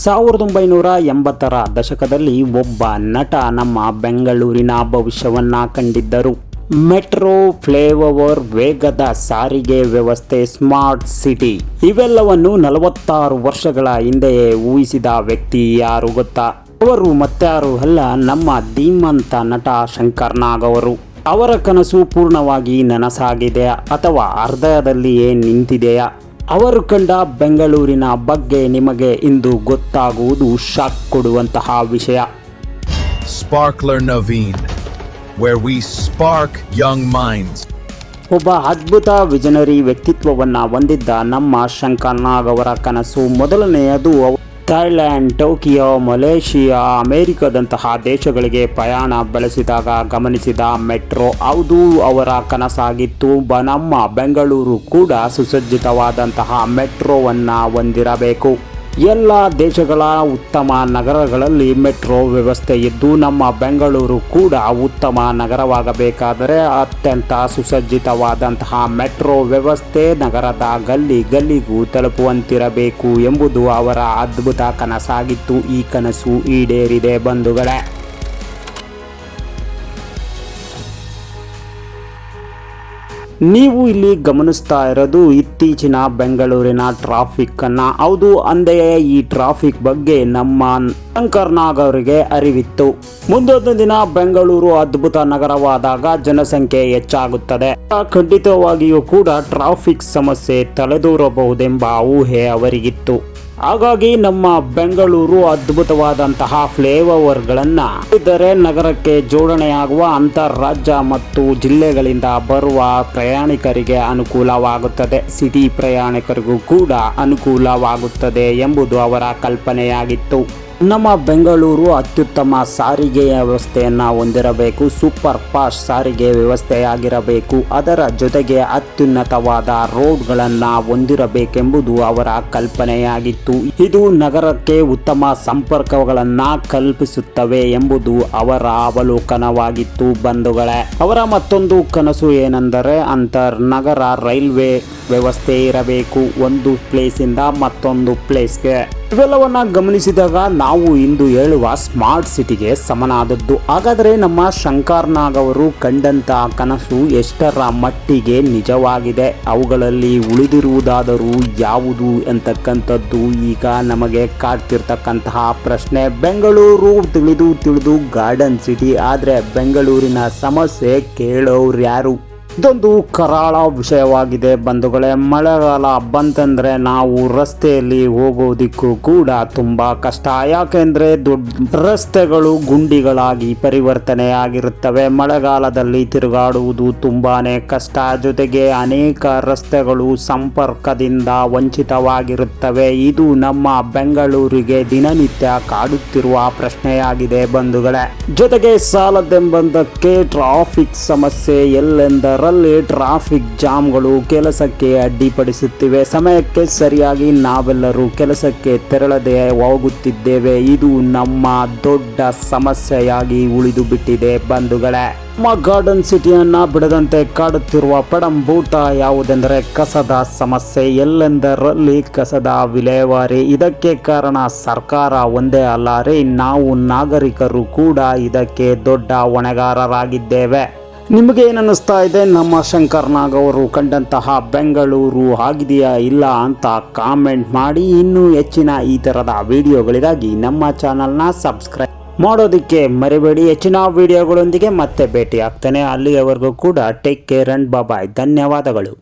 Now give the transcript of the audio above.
1980ರ ದಶಕದಲ್ಲಿ ಒಬ್ಬ ನಟ ನಮ್ಮ ಬೆಂಗಳೂರಿನ ಭವಿಷ್ಯವನ್ನ ಕಂಡಿದ್ದರು. ಮೆಟ್ರೋ, ಫ್ಲೈಓವರ್, ವೇಗದ ಸಾರಿಗೆ ವ್ಯವಸ್ಥೆ, ಸ್ಮಾರ್ಟ್ ಸಿಟಿ ಇವೆಲ್ಲವನ್ನು 46 ವರ್ಷಗಳ ಹಿಂದೆಯೇ ಊಹಿಸಿದ ವ್ಯಕ್ತಿ ಯಾರು ಗೊತ್ತಾ? ಅವರು ಮತ್ಯಾರು ಅಲ್ಲ, ನಮ್ಮ ಧೀಮಂತ ನಟ ಶಂಕರ್ ನಾಗ್ ಅವರು. ಅವರ ಕನಸು ಪೂರ್ಣವಾಗಿ ನನಸಾಗಿದೆಯಾ ಅಥವಾ ಅರ್ಧದಲ್ಲಿಯೇ ನಿಂತಿದೆಯಾ? ಅವರು ಕಂಡ ಬೆಂಗಳೂರಿನ ಬಗ್ಗೆ ನಿಮಗೆ ಇಂದು ಗೊತ್ತಾಗುವುದು ಶಾಕ್ ಕೊಡುವಂತಹ ವಿಷಯ. Sparkler Naveen, where we spark young minds. ಒಬ್ಬ ಅದ್ಭುತ ವಿಜನರಿ ವ್ಯಕ್ತಿತ್ವವನ್ನು ಹೊಂದಿದ್ದ ನಮ್ಮ ಶಂಕರ್ ನಾಗ್ ಅವರ ಕನಸು ಮೊದಲನೆಯದು ಥೈಲ್ಯಾಂಡ್, ಟೋಕಿಯೋ, ಮಲೇಷಿಯಾ, ಅಮೆರಿಕದಂತಹ ದೇಶಗಳಿಗೆ ಪ್ರಯಾಣ ಬೆಳೆಸಿದಾಗ ಗಮನಿಸಿದ ಮೆಟ್ರೋ. ಹೌದು, ಅವರ ಕನಸಾಗಿತ್ತು ನಮ್ಮ ಬೆಂಗಳೂರು ಕೂಡ ಸುಸಜ್ಜಿತವಾದಂತಹ ಮೆಟ್ರೋವನ್ನು ಹೊಂದಿರಬೇಕು. ಎಲ್ಲ ದೇಶಗಳ ಉತ್ತಮ ನಗರಗಳಲ್ಲಿ ಮೆಟ್ರೋ ವ್ಯವಸ್ಥೆ ಇದ್ದು ನಮ್ಮ ಬೆಂಗಳೂರು ಕೂಡ ಉತ್ತಮ ನಗರವಾಗಬೇಕಾದರೆ ಅತ್ಯಂತ ಸುಸಜ್ಜಿತವಾದಂತಹ ಮೆಟ್ರೋ ವ್ಯವಸ್ಥೆ ನಗರದ ಗಲ್ಲಿ ಗಲ್ಲಿಗೂ ತಲುಪುವಂತಿರಬೇಕು ಎಂಬುದು ಅವರ ಅದ್ಭುತ ಕನಸಾಗಿತ್ತು. ಈ ಕನಸು ಈಡೇರಿದೆ ಬಂಧುಗಳೇ. ನೀವು ಇಲ್ಲಿ ಗಮನಿಸ್ತಾ ಇರೋದು ಇತ್ತೀಚಿನ ಬೆಂಗಳೂರಿನ ಟ್ರಾಫಿಕ್ ಅನ್ನ. ಹೌದು, ಅಂದೆಯೇ ಈ ಟ್ರಾಫಿಕ್ ಬಗ್ಗೆ ನಮ್ಮ ಶಂಕರ್ ನಾಗ್ ಅವರಿಗೆ ಅರಿವಿತ್ತು. ಮುಂದೊಂದು ದಿನ ಬೆಂಗಳೂರು ಅದ್ಭುತ ನಗರವಾದಾಗ ಜನಸಂಖ್ಯೆ ಹೆಚ್ಚಾಗುತ್ತದೆ, ಖಂಡಿತವಾಗಿಯೂ ಕೂಡ ಟ್ರಾಫಿಕ್ ಸಮಸ್ಯೆ ತಲೆದೂರಬಹುದೆಂಬ ಊಹೆ ಅವರಿಗಿತ್ತು. ಹಾಗಾಗಿ ನಮ್ಮ ಬೆಂಗಳೂರು ಅದ್ಭುತವಾದಂತಹ ಫ್ಲೈಓವರ್ಗಳನ್ನು ಇದ್ದರೆ ನಗರಕ್ಕೆ ಜೋಡಣೆಯಾಗುವ ಅಂತಾರಾಜ್ಯ ಮತ್ತು ಜಿಲ್ಲೆಗಳಿಂದ ಬರುವ ಪ್ರಯಾಣಿಕರಿಗೆ ಅನುಕೂಲವಾಗುತ್ತದೆ, ಸಿಟಿ ಪ್ರಯಾಣಿಕರಿಗೂ ಕೂಡ ಅನುಕೂಲವಾಗುತ್ತದೆ ಎಂಬುದು ಅವರ ಕಲ್ಪನೆಯಾಗಿತ್ತು. ನಮ್ಮ ಬೆಂಗಳೂರು ಅತ್ಯುತ್ತಮ ಸಾರಿಗೆಯ ವ್ಯವಸ್ಥೆಯನ್ನು ಹೊಂದಿರಬೇಕು, ಸೂಪರ್ ಫಾಸ್ಟ್ ಸಾರಿಗೆ ವ್ಯವಸ್ಥೆಯಾಗಿರಬೇಕು, ಅದರ ಜೊತೆಗೆ ಅತ್ಯುನ್ನತವಾದ ರೋಡ್ಗಳನ್ನು ಹೊಂದಿರಬೇಕೆಂಬುದು ಅವರ ಕಲ್ಪನೆಯಾಗಿತ್ತು. ಇದು ನಗರಕ್ಕೆ ಉತ್ತಮ ಸಂಪರ್ಕಗಳನ್ನು ಕಲ್ಪಿಸುತ್ತವೆ ಎಂಬುದು ಅವರ ಅವಲೋಕನವಾಗಿತ್ತು ಬಂಧುಗಳೇ. ಅವರ ಮತ್ತೊಂದು ಕನಸು ಏನೆಂದರೆ ಅಂತರ್ನಗರ ರೈಲ್ವೆ ವ್ಯವಸ್ಥೆ ಇರಬೇಕು, ಒಂದು ಪ್ಲೇಸಿಂದ ಮತ್ತೊಂದು ಪ್ಲೇಸ್ಗೆ. ಇವೆಲ್ಲವನ್ನ ಗಮನಿಸಿದಾಗ ನಾವು ಇಂದು ಹೇಳುವ ಸ್ಮಾರ್ಟ್ ಸಿಟಿಗೆ ಸಮನಾದದ್ದು. ಹಾಗಾದರೆ ನಮ್ಮ ಶಂಕರ್ ನಾಗ್ ಅವರು ಕಂಡಂತ ಕನಸು ಎಷ್ಟರ ಮಟ್ಟಿಗೆ ನಿಜವಾಗಿದೆ, ಅವುಗಳಲ್ಲಿ ಉಳಿದಿರುವುದಾದರೂ ಯಾವುದು ಅಂತಕ್ಕಂಥದ್ದು ಈಗ ನಮಗೆ ಕಾಡ್ತಿರ್ತಕ್ಕಂತಹ ಪ್ರಶ್ನೆ. ಬೆಂಗಳೂರು ತಿಳಿದು ಗಾರ್ಡನ್ ಸಿಟಿ, ಆದರೆ ಬೆಂಗಳೂರಿನ ಸಮಸ್ಯೆ ಕೇಳೋರು ಯಾರು? ಇದೊಂದು ಕರಾಳ ವಿಷಯವಾಗಿದೆ ಬಂಧುಗಳೇ. ಮಳೆಗಾಲ ಬಂತಂದ್ರೆ ನಾವು ರಸ್ತೆಯಲ್ಲಿ ಹೋಗೋದಿಕ್ಕೂ ಕೂಡ ತುಂಬಾ ಕಷ್ಟ. ಯಾಕೆಂದ್ರೆ ದೊಡ್ಡ ರಸ್ತೆಗಳು ಗುಂಡಿಗಳಾಗಿ ಪರಿವರ್ತನೆಯಾಗಿರುತ್ತವೆ. ಮಳೆಗಾಲದಲ್ಲಿ ತಿರುಗಾಡುವುದು ತುಂಬಾನೇ ಕಷ್ಟ. ಜೊತೆಗೆ ಅನೇಕ ರಸ್ತೆಗಳು ಸಂಪರ್ಕದಿಂದ ವಂಚಿತವಾಗಿರುತ್ತವೆ. ಇದು ನಮ್ಮ ಬೆಂಗಳೂರಿಗೆ ದಿನನಿತ್ಯ ಕಾಡುತ್ತಿರುವ ಪ್ರಶ್ನೆಯಾಗಿದೆ ಬಂಧುಗಳೇ. ಜೊತೆಗೆ ಸಾಲದೆಂಬಂದಕ್ಕೆ ಟ್ರಾಫಿಕ್ ಸಮಸ್ಯೆ ಎಲ್ಲೆಂದರಲ್ಲಿ ಟ್ರಾಫಿಕ್ ಜಾಮ್ಗಳು ಕೆಲಸಕ್ಕೆ ಅಡ್ಡಿಪಡಿಸುತ್ತಿವೆ. ಸಮಯಕ್ಕೆ ಸರಿಯಾಗಿ ನಾವೆಲ್ಲರೂ ಕೆಲಸಕ್ಕೆ ತೆರಳದೆ ಹೋಗುತ್ತಿದ್ದೇವೆ. ಇದು ನಮ್ಮ ದೊಡ್ಡ ಸಮಸ್ಯೆಯಾಗಿ ಉಳಿದು ಬಿಟ್ಟಿದೆ ಬಂಧುಗಳೇ. ನಮ್ಮ ಗಾರ್ಡನ್ ಸಿಟಿಯನ್ನ ಬಿಡದಂತೆ ಕಾಡುತ್ತಿರುವ ಪಡಂಬೂಟ ಯಾವುದೆಂದರೆ ಕಸದ ಸಮಸ್ಯೆ. ಎಲ್ಲೆಂದರಲ್ಲಿ ಕಸದ ವಿಲೇವಾರಿ. ಇದಕ್ಕೆ ಕಾರಣ ಸರ್ಕಾರ ಒಂದೇ ಅಲ್ಲ ರೀ, ನಾವು ನಾಗರಿಕರು ಕೂಡ ಇದಕ್ಕೆ ದೊಡ್ಡ ಹೊಣೆಗಾರರಾಗಿದ್ದೇವೆ. ನಿಮಗೆ ಏನನ್ನಿಸ್ತಾ ಇದೆ? ನಮ್ಮ ಶಂಕರ್ ನಾಗ್ ಅವರು ಕಂಡಂತಹ ಬೆಂಗಳೂರು ಆಗಿದೆಯಾ ಇಲ್ಲ ಅಂತ ಕಾಮೆಂಟ್ ಮಾಡಿ. ಇನ್ನೂ ಹೆಚ್ಚಿನ ಈ ಥರದ ವಿಡಿಯೋಗಳಿಗಾಗಿ ನಮ್ಮ ಚಾನಲ್ನ ಸಬ್ಸ್ಕ್ರೈಬ್ ಮಾಡೋದಕ್ಕೆ ಮರಿಬೇಡಿ. ಹೆಚ್ಚಿನ ವಿಡಿಯೋಗಳೊಂದಿಗೆ ಮತ್ತೆ ಭೇಟಿ ಆಗ್ತೇನೆ. ಅಲ್ಲಿಯವರೆಗೂ ಕೂಡ ಟೇಕ್ ಕೇರ್ ಅಂಡ್ ಬಾಯ್. ಧನ್ಯವಾದಗಳು.